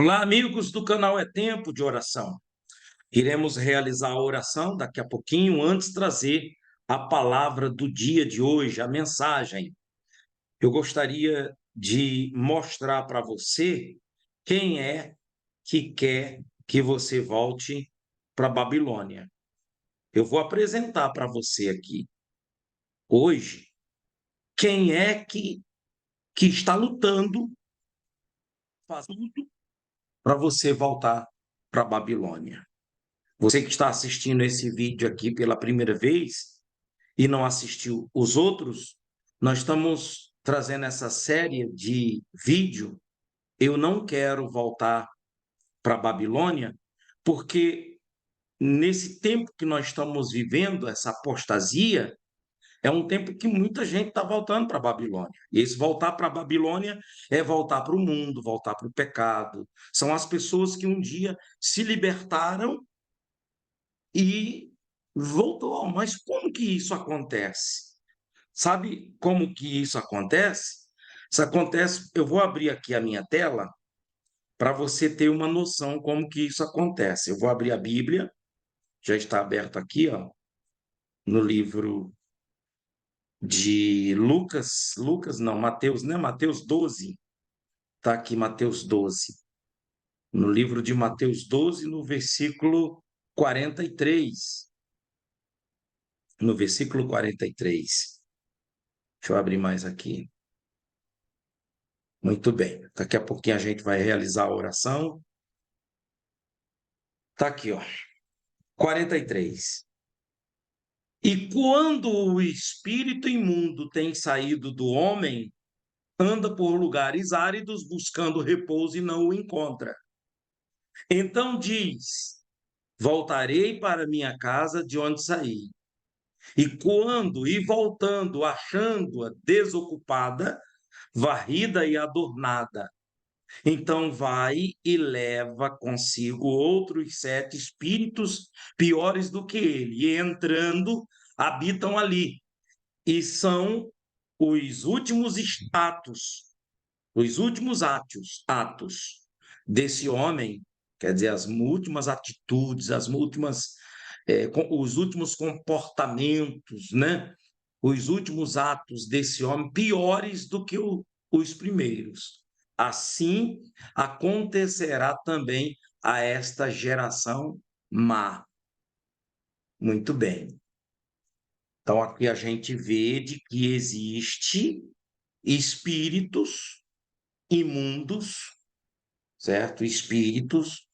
Olá, amigos do canal É Tempo de Oração. Iremos realizar a oração daqui a pouquinho, antes trazer a palavra do dia de hoje, a mensagem. Eu gostaria de mostrar para você quem é que quer que você volte para a Babilônia. Eu vou apresentar para você aqui, hoje, quem é que está lutando, fazendo para você voltar para a Babilônia. Você que está assistindo esse vídeo aqui pela primeira vez e não assistiu os outros, nós estamos trazendo essa série de vídeo. Eu não quero voltar para a Babilônia, porque nesse tempo que nós estamos vivendo, essa apostasia, é um tempo que muita gente está voltando para a Babilônia. E esse voltar para a Babilônia é voltar para o mundo, voltar para o pecado. São as pessoas que um dia se libertaram e voltou. Mas como que isso acontece? Sabe como que isso acontece? Isso acontece, eu vou abrir aqui a minha tela para você ter uma noção como que isso acontece. Eu vou abrir a Bíblia, já está aberto aqui, ó, no livro de Lucas não, Mateus, né? Mateus 12, está aqui Mateus 12. No livro de Mateus 12, no versículo 43. No versículo 43. Deixa eu abrir mais aqui. Muito bem. Daqui a pouquinho a gente vai realizar a oração. Tá aqui, ó. 43. E quando o espírito imundo tem saído do homem, anda por lugares áridos buscando repouso e não o encontra. Então diz: voltarei para minha casa de onde saí. E voltando, achando-a desocupada, varrida e adornada, então vai e leva consigo outros 7 espíritos piores do que ele, e entrando, habitam ali. E são os últimos atos desse homem, quer dizer, as últimas atitudes, os últimos comportamentos, né? Os últimos atos desse homem piores do que os primeiros. Assim acontecerá também a esta geração má. Muito bem. Então, aqui a gente vê de que existe espíritos imundos, certo? Espíritos,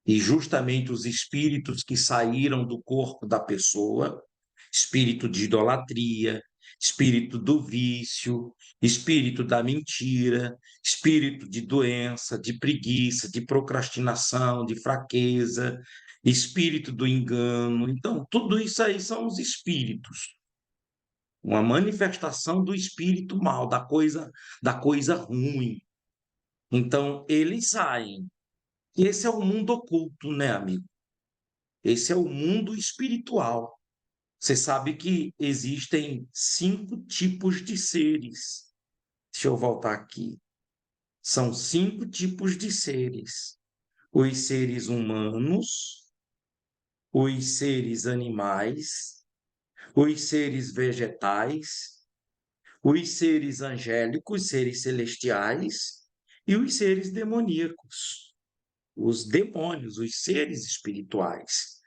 e justamente os espíritos que saíram do corpo da pessoa, espírito de idolatria, espírito do vício, espírito da mentira, espírito de doença, de preguiça, de procrastinação, de fraqueza, espírito do engano. Então, tudo isso aí são os espíritos, uma manifestação do espírito mal, da coisa ruim. Então, eles saem. E esse é o mundo oculto, né, amigo? Esse é o mundo espiritual. Você sabe que existem 5 tipos de seres. Deixa eu voltar aqui. São 5 tipos de seres: os seres humanos, os seres animais, os seres vegetais, os seres angélicos, seres celestiais e os seres demoníacos, os demônios, os seres espirituais.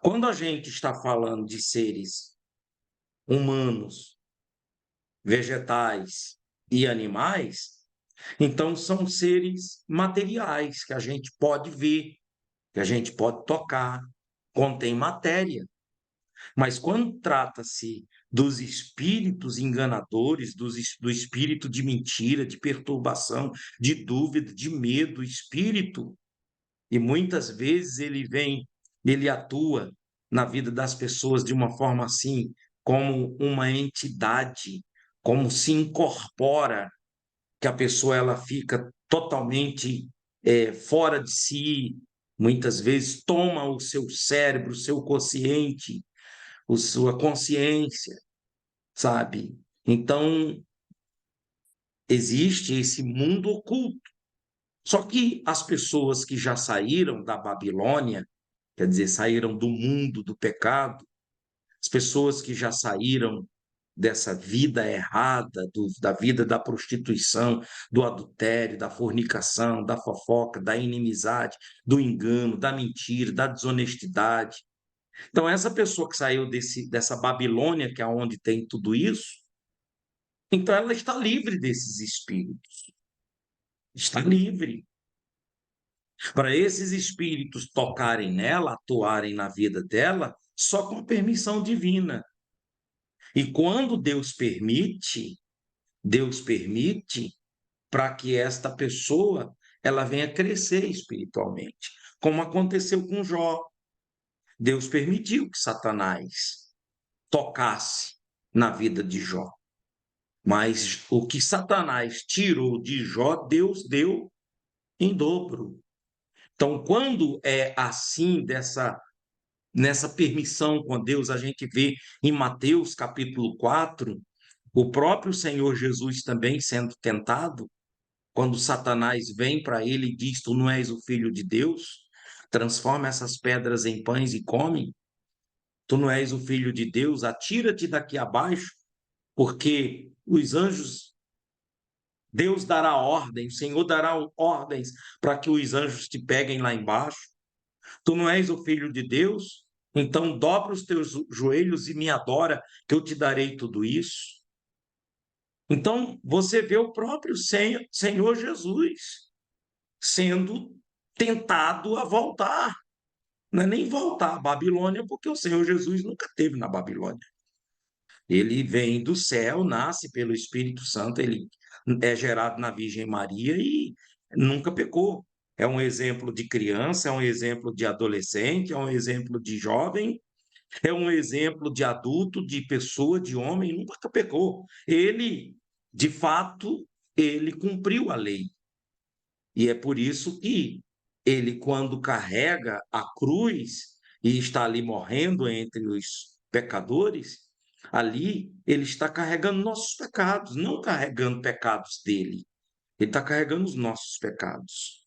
Quando a gente está falando de seres humanos, vegetais e animais, então são seres materiais que a gente pode ver, que a gente pode tocar, contém matéria. Mas quando trata-se dos espíritos enganadores, do espírito de mentira, de perturbação, de dúvida, de medo, espírito, e muitas vezes ele atua na vida das pessoas de uma forma assim, como uma entidade, como se incorpora, que a pessoa ela fica totalmente fora de si, muitas vezes toma o seu cérebro, o seu consciente, a sua consciência, sabe? Então, existe esse mundo oculto, Só que as pessoas que já saíram da Babilônia, quer dizer, saíram do mundo do pecado, as pessoas que já saíram dessa vida errada, da vida da prostituição, do adultério, da fornicação, da fofoca, da inimizade, do engano, da mentira, da desonestidade. Então, essa pessoa que saiu dessa Babilônia, que é onde tem tudo isso, então ela está livre desses espíritos, está livre. Para esses espíritos tocarem nela, atuarem na vida dela, só com permissão divina. E quando Deus permite para que esta pessoa ela venha crescer espiritualmente, como aconteceu com Jó. Deus permitiu que Satanás tocasse na vida de Jó. Mas o que Satanás tirou de Jó, Deus deu em dobro. Então, quando é assim, nessa permissão com Deus, a gente vê em Mateus capítulo 4, o próprio Senhor Jesus também sendo tentado, quando Satanás vem para ele e diz: Tu não és o filho de Deus, transforma essas pedras em pães e come. Tu não és o filho de Deus, atira-te daqui abaixo, porque os anjos, Deus dará ordem, o Senhor dará ordens para que os anjos te peguem lá embaixo. Tu não és o filho de Deus? Então dobra os teus joelhos e me adora, que eu te darei tudo isso. Então você vê o próprio Senhor Jesus sendo tentado a voltar. Não é nem voltar à Babilônia, porque o Senhor Jesus nunca esteve na Babilônia. Ele vem do céu, nasce pelo Espírito Santo, ele é gerado na Virgem Maria e nunca pecou. É um exemplo de criança, é um exemplo de adolescente, é um exemplo de jovem, é um exemplo de adulto, de pessoa, de homem, nunca pecou. Ele, de fato, ele cumpriu a lei. E é por isso que ele, quando carrega a cruz e está ali morrendo entre os pecadores, ali ele está carregando nossos pecados, não carregando pecados dele. Ele está carregando os nossos pecados.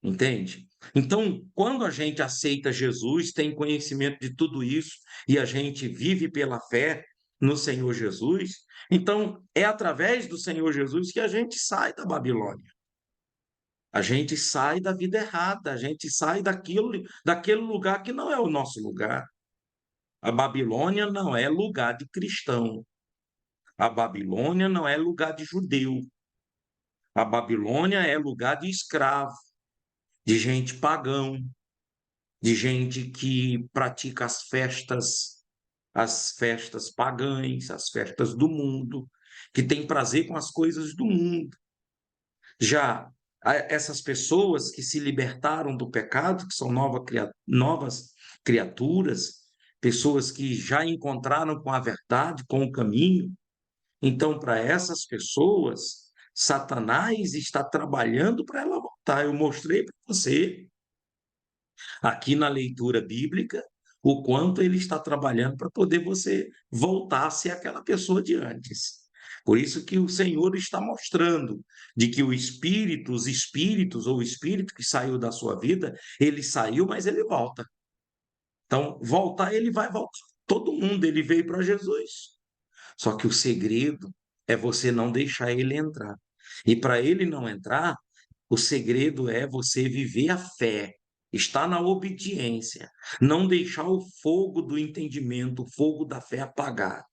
Entende? Então, quando a gente aceita Jesus, tem conhecimento de tudo isso e a gente vive pela fé no Senhor Jesus, então é através do Senhor Jesus que a gente sai da Babilônia. A gente sai da vida errada, a gente sai daquele lugar que não é o nosso lugar. A Babilônia não é lugar de cristão. A Babilônia não é lugar de judeu. A Babilônia é lugar de escravo, de gente pagão, de gente que pratica as festas pagãs, as festas do mundo, que tem prazer com as coisas do mundo. Já essas pessoas que se libertaram do pecado, que são novas criaturas, pessoas que já encontraram com a verdade, com o caminho, então, para essas pessoas, Satanás está trabalhando para ela voltar. Eu mostrei para você, aqui na leitura bíblica, o quanto ele está trabalhando para poder você voltar a ser aquela pessoa de antes. Por isso que o Senhor está mostrando de que os espíritos ou o espírito que saiu da sua vida, ele saiu, mas ele volta. Então, voltar, ele vai voltar. Todo mundo, ele veio para Jesus. Só que o segredo é você não deixar ele entrar. E para ele não entrar, o segredo é você viver a fé, estar na obediência, não deixar o fogo do entendimento, o fogo da fé apagar.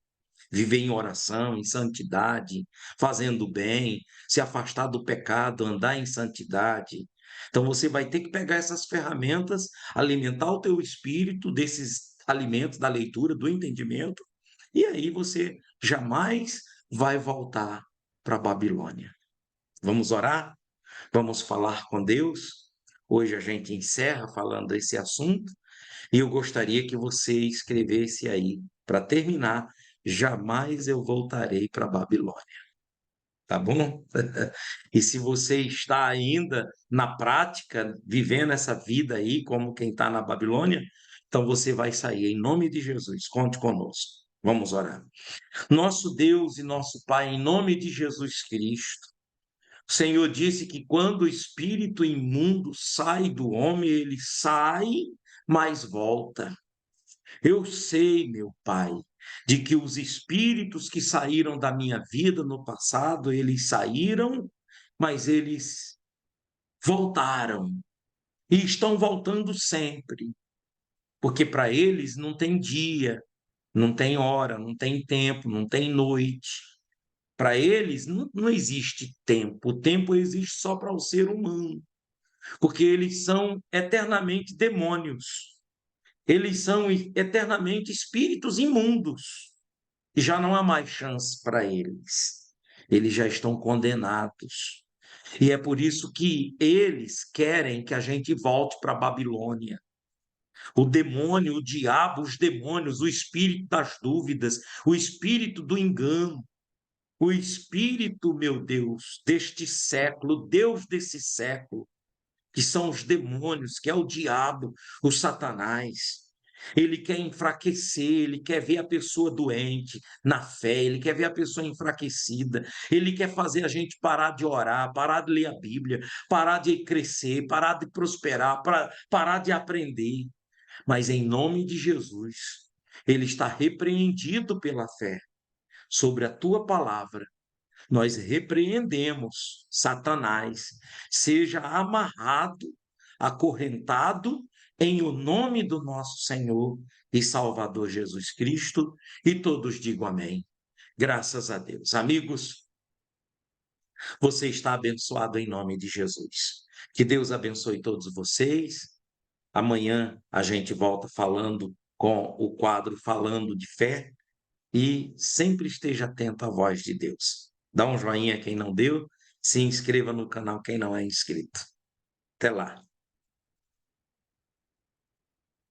Viver em oração, em santidade, fazendo bem, se afastar do pecado, andar em santidade. Então você vai ter que pegar essas ferramentas, alimentar o teu espírito desses alimentos da leitura, do entendimento, e aí você jamais vai voltar para a Babilônia. Vamos orar? Vamos falar com Deus? Hoje a gente encerra falando esse assunto e eu gostaria que você escrevesse aí, para terminar, jamais eu voltarei para a Babilônia. Tá bom? E se você está ainda na prática, vivendo essa vida aí, como quem está na Babilônia, então você vai sair em nome de Jesus. Conte conosco. Vamos orar. Nosso Deus e nosso Pai, em nome de Jesus Cristo, O Senhor disse que quando o espírito imundo sai do homem, ele sai, mas volta. Eu sei, meu Pai, de que os espíritos que saíram da minha vida no passado, eles saíram, mas eles voltaram e estão voltando sempre, porque para eles não tem dia, não tem hora, não tem tempo, não tem noite. Para eles não existe tempo, o tempo existe só para o ser humano, porque eles são eternamente demônios, eles são eternamente espíritos imundos, e já não há mais chance para eles, eles já estão condenados. E é por isso que eles querem que a gente volte para a Babilônia. O demônio, o diabo, os demônios, o espírito das dúvidas, o espírito do engano, o espírito, meu Deus, deste século, Deus desse século, que são os demônios, que é o diabo, o Satanás. Ele quer enfraquecer, ele quer ver a pessoa doente na fé, ele quer ver a pessoa enfraquecida, ele quer fazer a gente parar de orar, parar de ler a Bíblia, parar de crescer, parar de prosperar, parar de aprender. Mas em nome de Jesus, ele está repreendido pela fé sobre a tua palavra. Nós repreendemos Satanás, seja amarrado, acorrentado, em o nome do nosso Senhor e Salvador Jesus Cristo, e todos digam amém. Graças a Deus. Amigos, você está abençoado em nome de Jesus. Que Deus abençoe todos vocês. Amanhã a gente volta falando com o quadro Falando de Fé e sempre esteja atento à voz de Deus. Dá um joinha quem não deu, se inscreva no canal quem não é inscrito. Até lá.